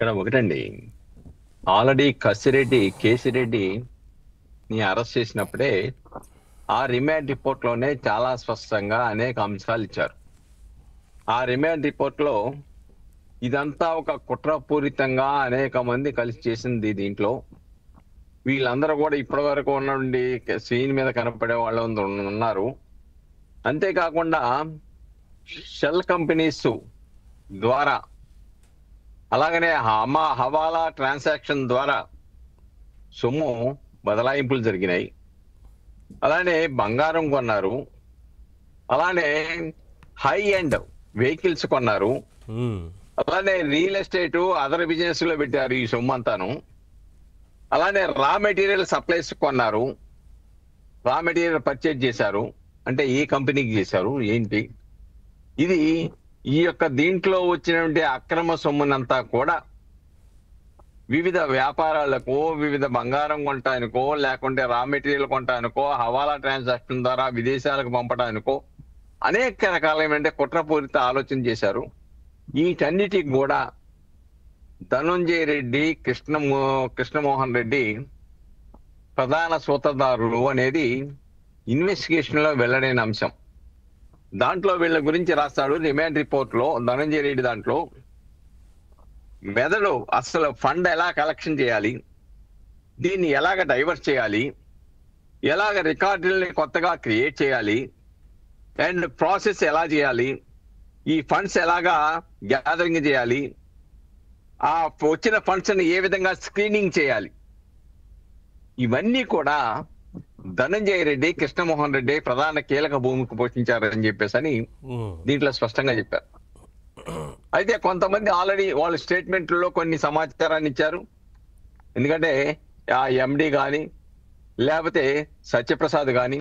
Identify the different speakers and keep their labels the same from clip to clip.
Speaker 1: ఇక్కడ ఒకటండి. ఆల్రెడీ కేసిరెడ్డి ని అరెస్ట్ చేసినప్పుడే ఆ రిమాండ్ రిపోర్ట్ లోనే చాలా స్పష్టంగా అనేక అంశాలు ఇచ్చారు. ఆ రిమాండ్ రిపోర్ట్ లో ఇదంతా ఒక కుట్రపూరితంగా అనేక మంది కలిసి చేసింది. దీంట్లో వీళ్ళందరూ కూడా ఇప్పటి వరకు ఉన్నండి స్క్రీన్ మీద కనపడే వాళ్ళు ఉన్నారు. అంతేకాకుండా షెల్ కంపెనీస్ ద్వారా, అలాగనే హవాలా ట్రాన్సాక్షన్ ద్వారా సొమ్ము బదలాయింపులు జరిగినాయి. అలానే బంగారం కొన్నారు, అలానే హై ఎండ్ వెహికల్స్ కొన్నారు, అలానే రియల్ ఎస్టేట్ అదర్ బిజినెస్ లో పెట్టారు ఈ సొమ్ము అంతాను. అలానే రా మెటీరియల్ సప్లైస్ కొన్నారు, రా మెటీరియల్ పర్చేజ్ చేశారు. అంటే ఏ కంపెనీకి చేశారు ఏంటి? ఇది ఈ యొక్క దీంట్లో వచ్చినటువంటి అక్రమ సొమ్మునంతా కూడా వివిధ వ్యాపారాలకు, వివిధ బంగారం కొనటానికో, లేకుంటే రా మెటీరియల్ కొనటానికో, హవాలా ట్రాన్సాక్షన్ ద్వారా విదేశాలకు పంపడానికో అనేక రకాలైన కుట్రపూరిత ఆలోచన చేశారు. వీటన్నిటికి కూడా ధనంజయ రెడ్డి, కృష్ణమోహన్ రెడ్డి ప్రధాన సూత్రధారులు అనేది ఇన్వెస్టిగేషన్ లో వెల్లడైన అంశం. దాంట్లో వీళ్ళ గురించి రాస్తాడు రిమాండ్ రిపోర్ట్ లో ధనంజయ రెడ్డి. దాంట్లో మెదడు అసలు ఫండ్ ఎలా కలెక్షన్ చేయాలి, దీన్ని ఎలాగ డైవర్ట్ చేయాలి, ఎలాగ రికార్డుల్ని కొత్తగా క్రియేట్ చేయాలి, అండ్ ప్రాసెస్ ఎలా చేయాలి, ఈ ఫండ్స్ ఎలాగా గ్యాదరింగ్ చేయాలి, ఆ వచ్చిన ఫండ్స్ ని ఏ విధంగా స్క్రీనింగ్ చేయాలి, ఇవన్నీ కూడా ధనంజయ రెడ్డి, కృష్ణమోహన్ రెడ్డి ప్రధాన కీలక భూమికి పోషించారని చెప్పేసి దీంట్లో స్పష్టంగా చెప్పారు. అయితే కొంతమంది ఆల్రెడీ వాళ్ళ స్టేట్మెంట్లలో కొన్ని సమాచారాన్ని ఇచ్చారు. ఎందుకంటే ఆ ఎండి కానీ లేకపోతే సత్యప్రసాద్ కానీ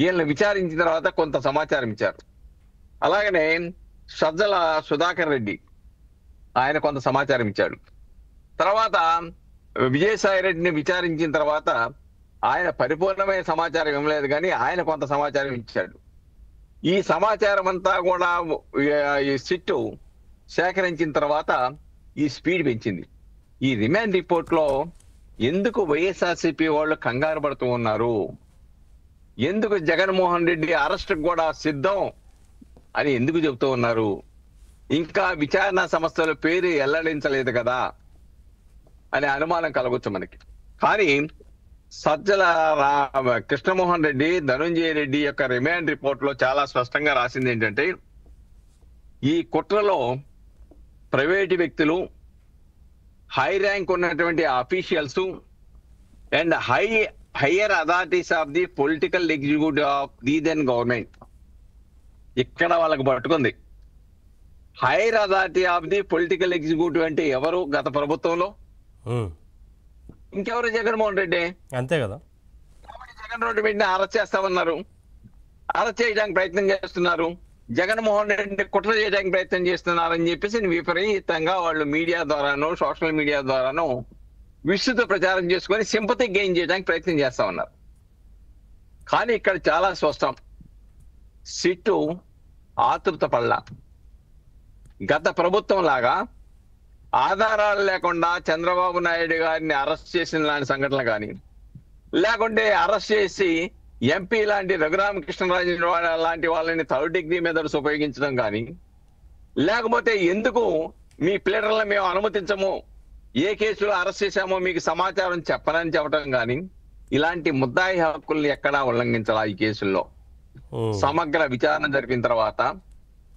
Speaker 1: వీళ్ళని విచారించిన తర్వాత కొంత సమాచారం ఇచ్చారు. అలాగనే సజ్జల సుధాకర్ రెడ్డి ఆయన కొంత సమాచారం ఇచ్చాడు. తర్వాత విజయసాయి రెడ్డిని విచారించిన తర్వాత ఆయన పరిపూర్ణమైన సమాచారం ఇవ్వలేదు, కానీ ఆయన కొంత సమాచారం ఇచ్చాడు. ఈ సమాచారం అంతా కూడా ఈ సిట్టు సేకరించిన తర్వాత ఈ స్పీడ్ పెంచింది. ఈ రిమాండ్ రిపోర్ట్ లో ఎందుకు వైఎస్ఆర్సీపీ వాళ్ళు కంగారు పడుతూ ఉన్నారు, ఎందుకు జగన్మోహన్ రెడ్డి అరెస్ట్ కూడా సిద్ధం అని ఎందుకు చెబుతూ ఉన్నారు, ఇంకా విచారణ సంస్థల పేరు వెల్లడించలేదు కదా అనే అనుమానం కలగొచ్చు మనకి. కానీ సజ్జల కృష్ణమోహన్ రెడ్డి, ధనంజయ రెడ్డి యొక్క రిమాండ్ రిపోర్ట్ లో చాలా స్పష్టంగా రాసింది ఏంటంటే, ఈ కుట్రలో ప్రైవేటు వ్యక్తులు, హై ర్యాంక్ ఉన్నటువంటి officials and higher authorities of the political executive of the then government, ఇక్కడ వాళ్ళకి పట్టుకుంది. Higher authority of the political executive అంటే ఎవరు? గత ప్రభుత్వంలో ఇంకెవరు? జగన్మోహన్ రెడ్డి.
Speaker 2: అంతే కదా.
Speaker 1: జగన్ రెడ్డిని అరెస్ట్ చేస్తామన్నారు, అరెస్ట్ చేయడానికి ప్రయత్నం చేస్తున్నారు, జగన్మోహన్ రెడ్డి కుట్ర చేయడానికి ప్రయత్నం చేస్తున్నారని చెప్పేసి విపరీతంగా వాళ్ళు మీడియా ద్వారానో సోషల్ మీడియా ద్వారానో విస్తృత ప్రచారం చేసుకొని సింపతి గెయిన్ చేయడానికి ప్రయత్నం చేస్తా ఉన్నారు. కానీ ఇక్కడ చాలా స్పష్టం, సిట్టు ఆతృత పడల. గత ప్రభుత్వం లాగా ఆధారాలు లేకుండా చంద్రబాబు నాయుడు గారిని అరెస్ట్ చేసిన లాంటి సంఘటనలు కానీ, లేకుంటే అరెస్ట్ చేసి ఎంపీ లాంటి రఘురామకృష్ణరాజు లాంటి వాళ్ళని థర్డ్ డిగ్రీ మెథడ్స్ ఉపయోగించడం కానీ, లేకపోతే ఎందుకు మీ ప్లేడర్లను మేము అనుమతించము, ఏ కేసులో అరెస్ట్ చేశామో మీకు సమాచారం చెప్పనని చెప్పడం కానీ, ఇలాంటి ముద్దాయి హక్కుల్ని ఎక్కడా ఉల్లంఘించాలా ఈ కేసుల్లో. సమగ్ర విచారణ జరిపిన తర్వాత,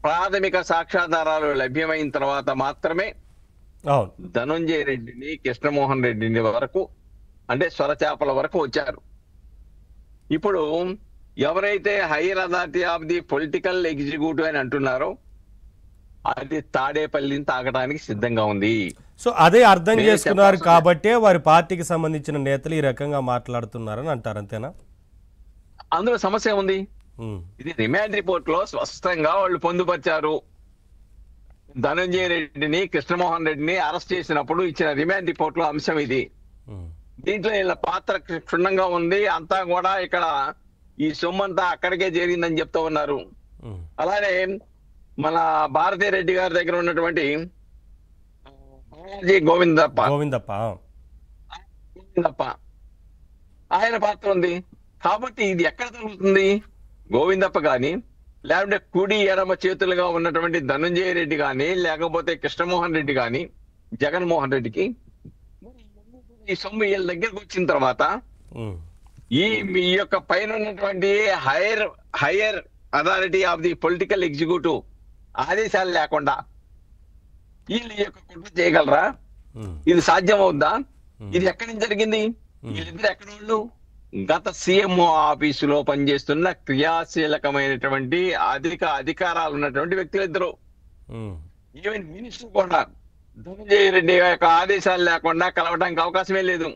Speaker 1: ప్రాథమిక సాక్ష్యాధారాలు లభ్యమైన తర్వాత మాత్రమే ధనంజయ రెడ్డిని, కృష్ణమోహన్ రెడ్డిని వరకు అంటే స్వరచేపల వరకు వచ్చారు. ఇప్పుడు ఎవరైతే hire authority of the political executive అని అంటున్నారో అది తాడేపల్లిని తాగడానికి సిద్ధంగా ఉంది.
Speaker 2: సో అదే అర్థం చేసుకున్నారు కాబట్టే వారి పార్టీకి సంబంధించిన నేతలు ఈ రకంగా మాట్లాడుతున్నారని అంటారు, అంతేనా?
Speaker 1: అందులో సమస్య ఉంది. ఇది రిమాండ్ రిపోర్ట్ లో స్పష్టంగా వాళ్ళు పొందుపరిచారు. ధనంజయ రెడ్డిని, కృష్ణమోహన్ రెడ్డిని అరెస్ట్ చేసినప్పుడు ఇచ్చిన రిమాండ్ రిపోర్ట్ లో అంశం ఇది. దీంట్లో వీళ్ళ పాత్ర క్షుణ్ణంగా ఉంది. అంతా కూడా ఇక్కడ ఈ సొమ్మంతా అక్కడికే చేరిందని చెప్తూ ఉన్నారు. అలానే మన భారతీ రెడ్డి గారి దగ్గర ఉన్నటువంటి గోవిందప్ప
Speaker 2: గోవిందప్ప.
Speaker 1: గోవిందప్ప ఆయన పాత్ర ఉంది. కాబట్టి ఇది ఎక్కడ జరుగుతుంది? గోవిందప్ప గాని, లేకుంటే కుడి ఎడమ చేతులుగా ఉన్నటువంటి ధనంజయ రెడ్డి గాని, లేకపోతే కృష్ణమోహన్ రెడ్డి గాని, జగన్మోహన్ రెడ్డికి ఈ సొమ్ము వీళ్ళ దగ్గరకు వచ్చిన తర్వాత ఈ యొక్క పైన ఉన్నటువంటి hire authority of the political executive ఆదేశాలు లేకుండా వీళ్ళు ఈ యొక్క కుట్ర చేయగలరా? ఇది సాధ్యం అవుద్దా? ఇది ఎక్కడి నుంచి జరిగింది? వీళ్ళిద్దరు ఎక్కడ వాళ్ళు? గత సీఎంఓ ఆఫీసులో పనిచేస్తున్న క్రియాశీలకమైనటువంటి అధికారాలు ఉన్నటువంటి వ్యక్తులు ఇద్దరు. ఈవెన్ మినిస్టర్ కూడా ధనంజయ రెడ్డి యొక్క ఆదేశాలు లేకుండా కలవడానికి అవకాశమే లేదు.